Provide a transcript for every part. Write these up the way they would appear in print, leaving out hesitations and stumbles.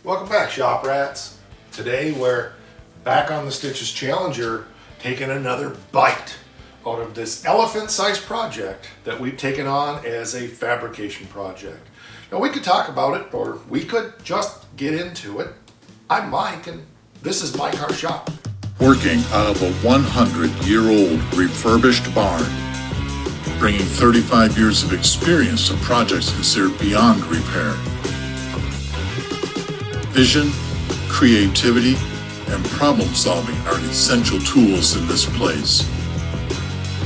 Welcome back, Shop Rats. Today we're back on the Stitches Challenger, taking another bite out of this elephant-sized project that we've taken on as a fabrication project. Now we could talk about it, or we could just get into it. I'm Mike, and this is my car shop. Working out of a 100-year-old refurbished barn, bringing 35 years of experience to projects considered beyond repair. Vision, creativity, and problem solving are essential tools in this place.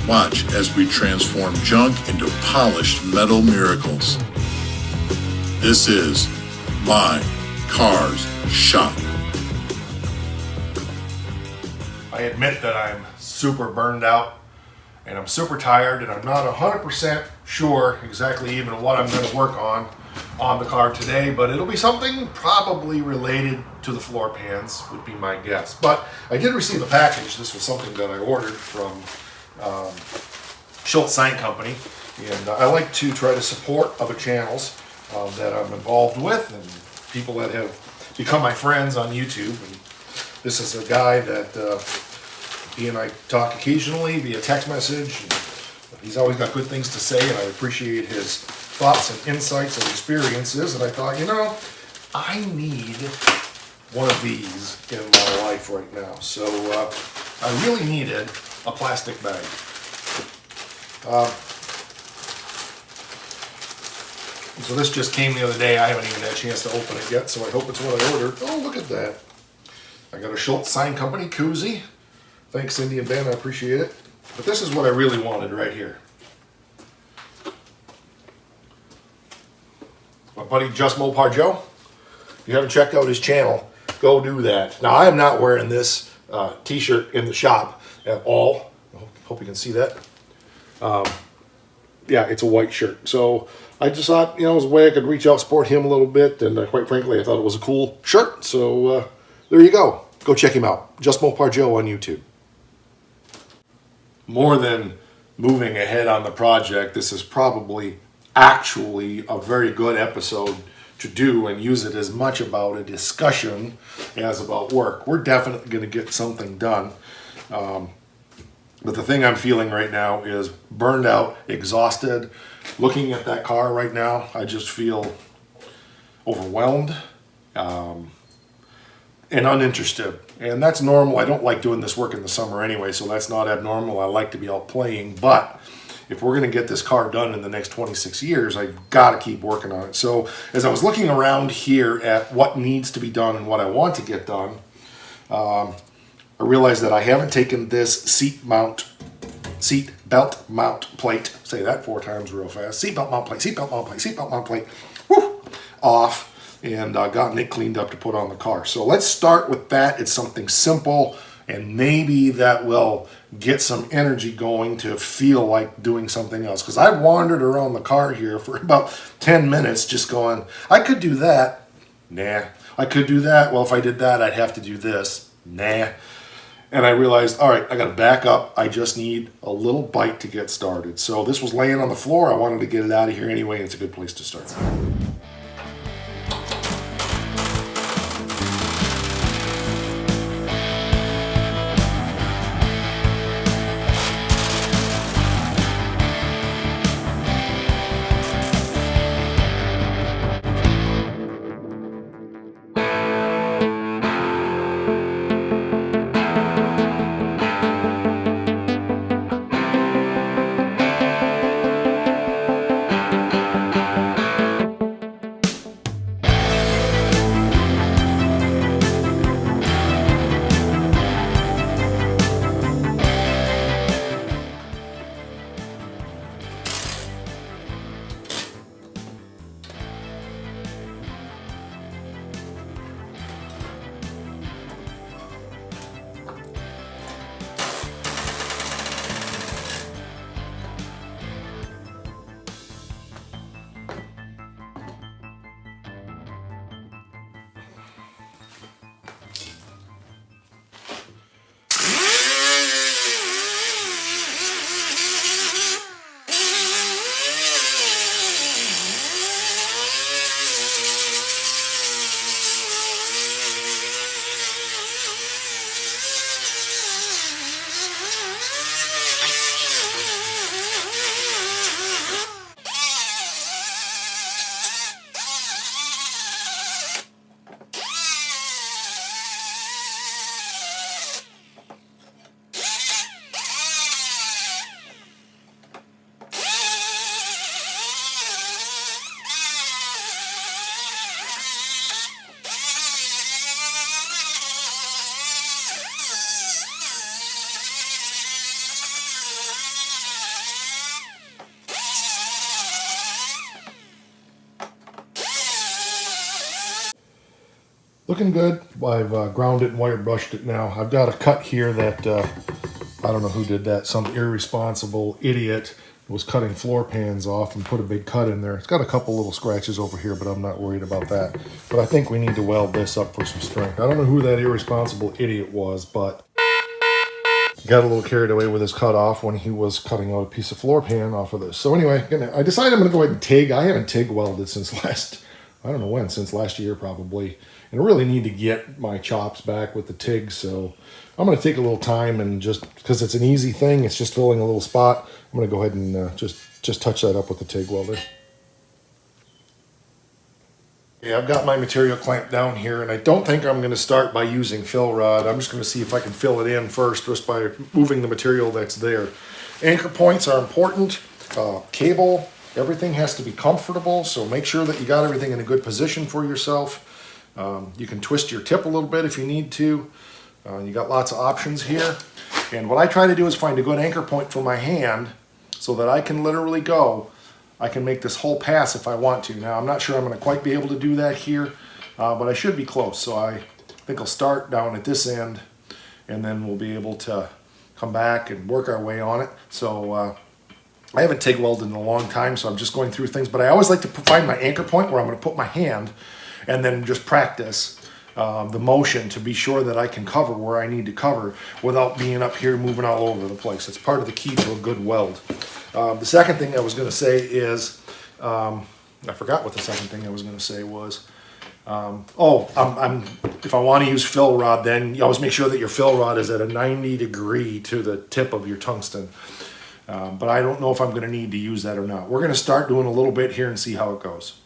Watch as we transform junk into polished metal miracles. This is My Cars Shop. I admit that I'm super burned out and I'm super tired, and I'm not 100% sure exactly even what I'm going to work on the car today, but it'll be something probably related to the floor pans, would be my guess. But I did receive a package. This was something that I ordered from Schultz Sign Company, and I like to try to support other channels that I'm involved with and people that have become my friends on YouTube. And this is a guy that he and I talk occasionally via text message. And he's always got good things to say, and I appreciate his thoughts and insights and experiences. And I thought, you know, I need one of these in my life right now. So I really needed a plastic bag. So this just came the other day. I haven't even had a chance to open it yet, so I hope it's what I ordered. Oh, look at that. I got a Schultz Sign Company koozie. Thanks, Cindy and Ben, I appreciate it. But this is what I really wanted right here. My buddy Just Mopar Joe. If you haven't checked out his channel, go do that. Now, I am not wearing this t-shirt in the shop at all. I hope you can see that. Yeah, it's a white shirt. So I just thought, you know, it was a way I could reach out, support him a little bit, and quite frankly, I thought it was a cool shirt. So there you go. Go check him out. Just Mopar Joe on YouTube. More than moving ahead on the project, this is probably actually a very good episode to do and use it as much about a discussion as about work. We're definitely going to get something done. But the thing I'm feeling right now is burned out, exhausted. Looking at that car right now, I just feel overwhelmed and uninterested. And that's normal. I don't like doing this work in the summer anyway, so that's not abnormal. I like to be out playing. But if we're going to get this car done in the next 26 years, I've got to keep working on it. So as I was looking around here at what needs to be done and what I want to get done, I realized that I haven't taken this seat belt mount plate, say that 4 times real fast, seat belt mount plate, whoo, off, and gotten it cleaned up to put on the car. So let's start with that. It's something simple, and maybe that will get some energy going to feel like doing something else. Because I've wandered around the car here for about 10 minutes just going, I could do that. Nah. I could do that. Well, if I did that, I'd have to do this. Nah. And I realized, all right, I got to back up. I just need a little bite to get started. So this was laying on the floor. I wanted to get it out of here anyway. It's a good place to start. Looking good. I've ground it and wire brushed it now. I've got a cut here that I don't know who did that. Some irresponsible idiot was cutting floor pans off and put a big cut in there. It's got a couple little scratches over here, but I'm not worried about that. But I think we need to weld this up for some strength. I don't know who that irresponsible idiot was, but got a little carried away with his cut off when he was cutting out a piece of floor pan off of this. So anyway, I decided I'm going to go ahead and TIG. I haven't TIG welded since I don't know when, since last year probably. And I really need to get my chops back with the TIG, so I'm going to take a little time and just, because it's an easy thing, it's just filling a little spot, I'm going to go ahead and just touch that up with the TIG welder. Yeah, I've got my material clamped down here, and I don't think I'm going to start by using fill rod. I'm just going to see if I can fill it in first just by moving the material that's there. Anchor points are important. Cable, everything has to be comfortable, so make sure that you got everything in a good position for yourself. You can twist your tip a little bit if you need to. You got lots of options here. And what I try to do is find a good anchor point for my hand so that I can literally go. I can make this whole pass if I want to. Now, I'm not sure I'm going to quite be able to do that here, but I should be close. So I think I'll start down at this end, and then we'll be able to come back and work our way on it. So I haven't TIG welded in a long time, so I'm just going through things. But I always like to find my anchor point where I'm going to put my hand and then just practice the motion to be sure that I can cover where I need to cover without being up here moving all over the place. It's part of the key to a good weld. The second thing I was going to say is, I forgot what the second thing I was going to say was. If I want to use fill rod, then you always make sure that your fill rod is at a 90 degree to the tip of your tungsten. But I don't know if I'm going to need to use that or not. We're going to start doing a little bit here and see how it goes.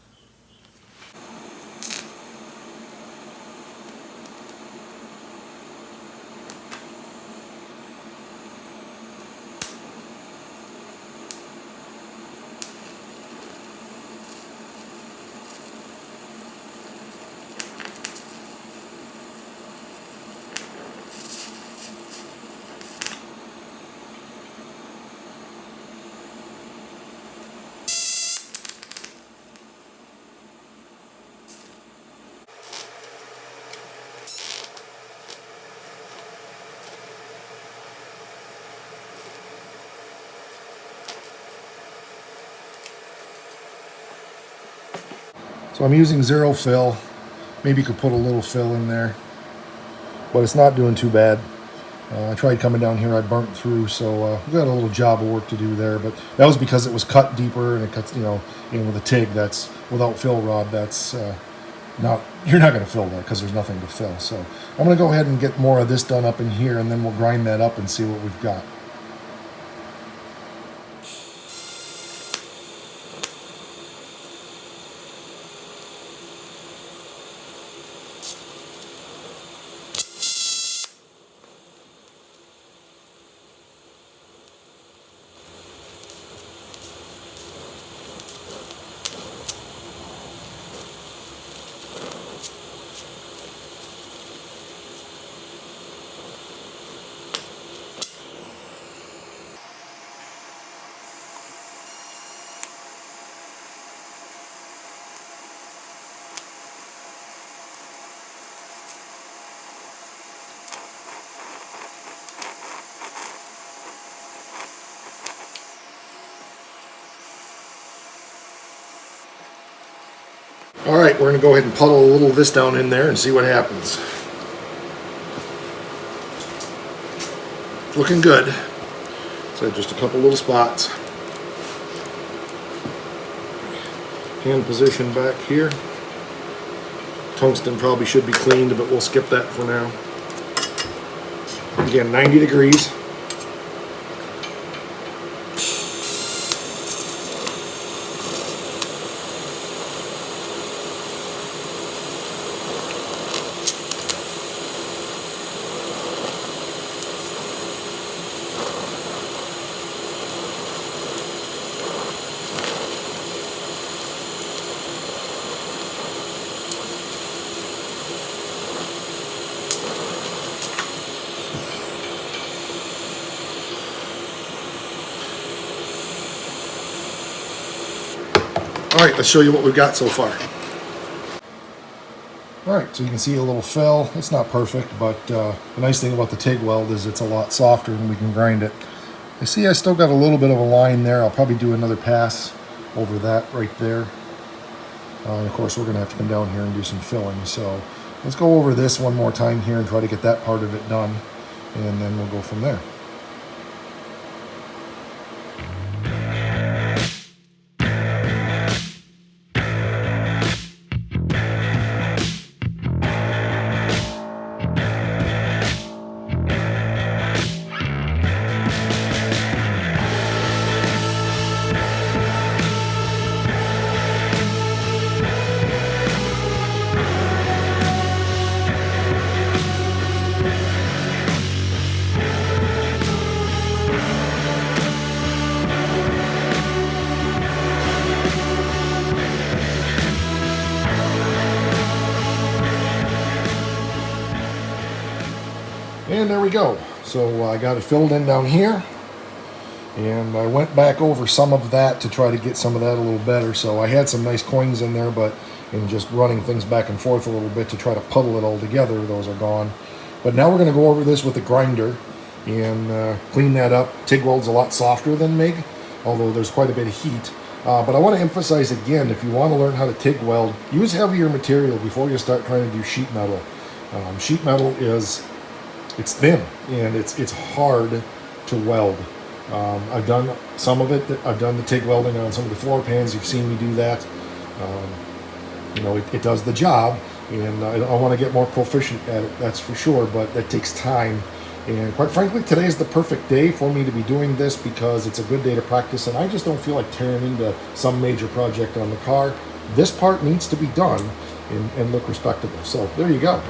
So I'm using zero fill. Maybe you could put a little fill in there, but it's not doing too bad. I tried coming down here, I burnt through, so we got a little job of work to do there, but that was because it was cut deeper and it cuts, with a TIG, that's without fill rod, that's you're not going to fill that because there's nothing to fill. So I'm going to go ahead and get more of this done up in here, and then we'll grind that up and see what we've got. All right, we're going to go ahead and puddle a little of this down in there and see what happens. Looking good. So just a couple little spots. Hand position back here. Tungsten probably should be cleaned, but we'll skip that for now. Again, 90 degrees. All right, let's show you what we've got so far. Alright, so you can see a little fill. It's not perfect, but the nice thing about the TIG weld is it's a lot softer and we can grind it. You see I still got a little bit of a line there. I'll probably do another pass over that right there. And of course we're going to have to come down here and do some filling. So let's go over this one more time here and try to get that part of it done. And then we'll go from there. And there we go. So I got it filled in down here. And I went back over some of that to try to get some of that a little better. So I had some nice coins in there, but in just running things back and forth a little bit to try to puddle it all together, those are gone. But now we're going to go over this with the grinder and clean that up. TIG weld's a lot softer than MIG, although there's quite a bit of heat. But I want to emphasize again, if you want to learn how to TIG weld, use heavier material before you start trying to do sheet metal. Sheet metal it's thin and it's hard to weld. I've done some of it. I've done the TIG welding on some of the floor pans. You've seen me do that. You know, it does the job, and I want to get more proficient at it, that's for sure, but that takes time. And quite frankly, today is the perfect day for me to be doing this because it's a good day to practice, and I just don't feel like tearing into some major project on the car. This part needs to be done and look respectable. So there you go.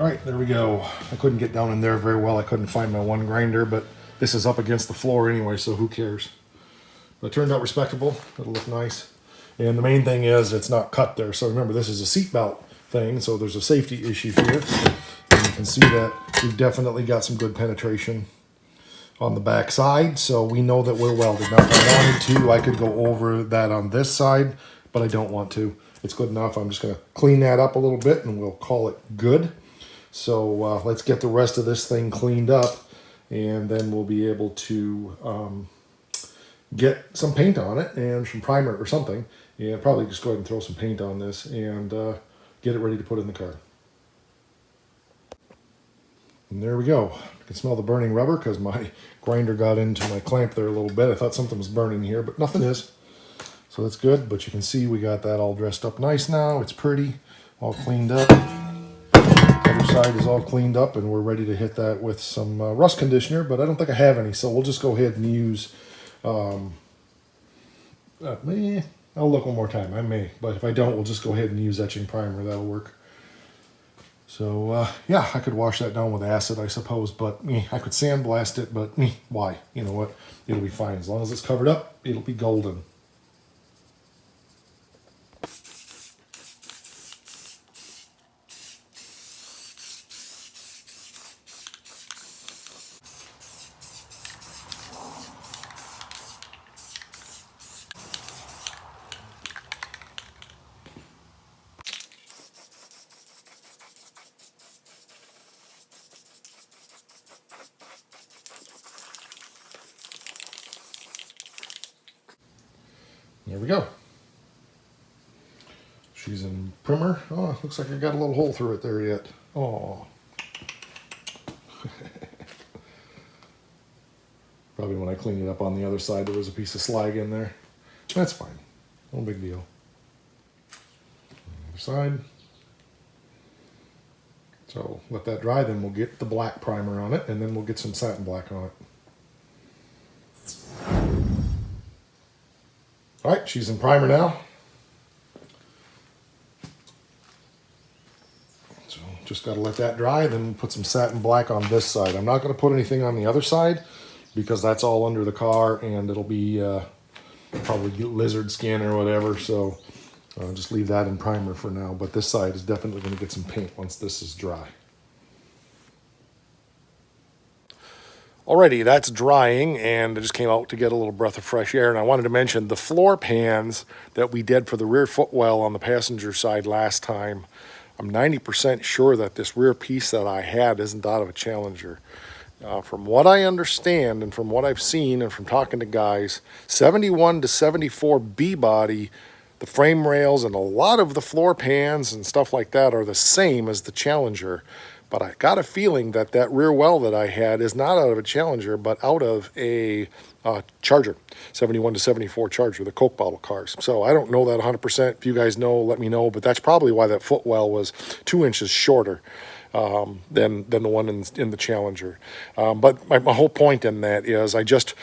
All right, there we go. I couldn't get down in there very well. I couldn't find my one grinder, but this is up against the floor anyway, so who cares? But it turned out respectable. It'll look nice. And the main thing is it's not cut there. So remember, this is a seatbelt thing, so there's a safety issue here. And you can see that we've definitely got some good penetration on the back side, so we know that we're welded. Now, if I wanted to, I could go over that on this side, but I don't want to. It's good enough. I'm just going to clean that up a little bit, and we'll call it good. So let's get the rest of this thing cleaned up, and then we'll be able to get some paint on it and some primer or something, and probably just go ahead and throw some paint on this and get it ready to put in the car. And there we go. I can smell the burning rubber because my grinder got into my clamp there a little bit. I thought something was burning here, but nothing is. So that's good, but you can see we got that all dressed up nice now. It's pretty, all cleaned up. Other side is all cleaned up, and we're ready to hit that with some rust conditioner, but I don't think I have any, so we'll just go ahead and use I'll look one more time. I may, but if I don't, we'll just go ahead and use etching primer. That'll work. So yeah, I could wash that down with acid, I suppose, but I could sandblast it, but why? You know what? It'll be fine. As long as it's covered up, it'll be golden. There we go. She's in primer. Oh, looks like I got a little hole through it there yet. Oh. Probably Probably when I cleaned it up on the other side, there was a piece of slag in there. That's fine. No big deal. Other side. So let that dry, then we'll get the black primer on it, and then we'll get some satin black on it. All right, she's in primer now. So just got to let that dry, then we'll put some satin black on this side. I'm not going to put anything on the other side because that's all under the car, and it'll be probably lizard skin or whatever, so I'll just leave that in primer for now. But this side is definitely going to get some paint once this is dry. Alrighty, that's drying, and I just came out to get a little breath of fresh air, and I wanted to mention the floor pans that we did for the rear footwell on the passenger side last time. I'm 90% sure that this rear piece that I had isn't out of a Challenger. From what I understand and from what I've seen and from talking to guys, 71 to 74 B-body, the frame rails and a lot of the floor pans and stuff like that are the same as the Challenger. But I got a feeling that that rear well that I had is not out of a Challenger, but out of a Charger, 71 to 74 Charger, the Coke bottle cars. So I don't know that 100%. If you guys know, let me know. But that's probably why that footwell was 2 inches shorter than the one in the Challenger. But my whole point in that is I just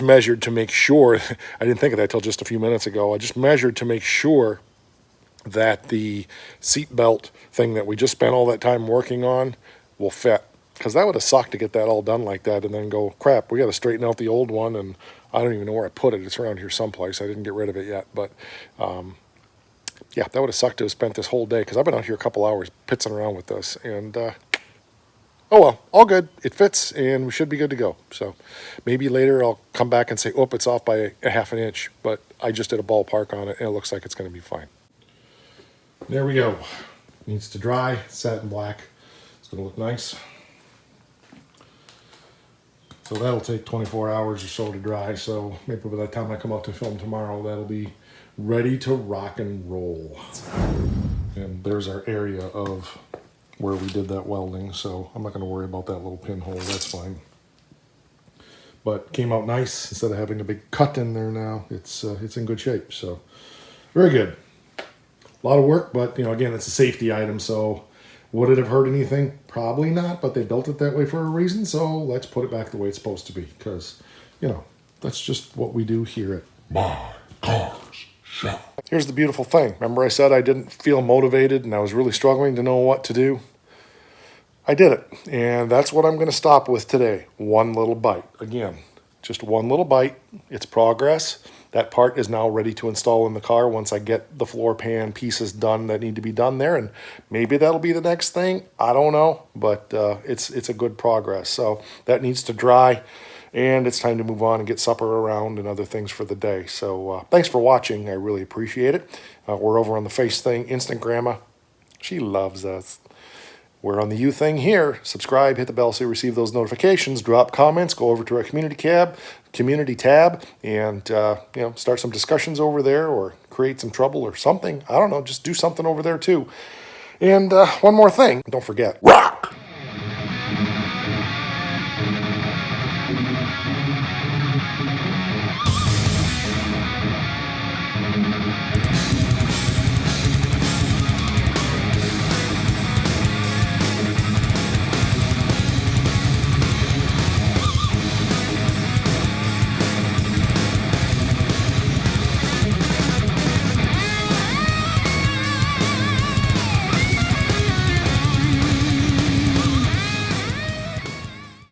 measured to make sure. I didn't think of that till just a few minutes ago. I just measured to make sure that the seatbelt thing that we just spent all that time working on will fit. Because that would have sucked to get that all done like that and then go, crap, we got to straighten out the old one, and I don't even know where I put it. It's around here someplace. I didn't get rid of it yet. But, yeah, that would have sucked to have spent this whole day, because I've been out here a couple hours pitzing around with this. And, oh well, all good. It fits, and we should be good to go. So maybe later I'll come back and say, oh, it's off by a half an inch. But I just did a ballpark on it, and it looks like it's going to be fine. There we go. Needs to dry, satin black. It's going to look nice. So that'll take 24 hours or so to dry. So maybe by the time I come out to film tomorrow, that'll be ready to rock and roll. And there's our area of where we did that welding. So I'm not going to worry about that little pinhole. That's fine. But came out nice. Instead of having a big cut in there now, it's in good shape. So very good. A lot of work, but, you know, again, it's a safety item, so would it have hurt anything? Probably not, but they built it that way for a reason, so let's put it back the way it's supposed to be, because, you know, that's just what we do here at My Cars Shop. Here's the beautiful thing. Remember I said I didn't feel motivated and I was really struggling to know what to do? I did it, and that's what I'm going to stop with today. One little bite. Again, just one little bite. It's progress. That part is now ready to install in the car once I get the floor pan pieces done that need to be done there, and maybe that'll be the next thing. I don't know, but it's a good progress. So that needs to dry, and it's time to move on and get supper around and other things for the day. So thanks for watching. I really appreciate it. We're over on the Face thing, Instant Grandma. She loves us. We're on the You thing here. Subscribe, hit the bell so you receive those notifications. Drop comments. Go over to our community tab, and you know, start some discussions over there, or create some trouble or something. I don't know. Just do something over there too. And one more thing. Don't forget. Rock!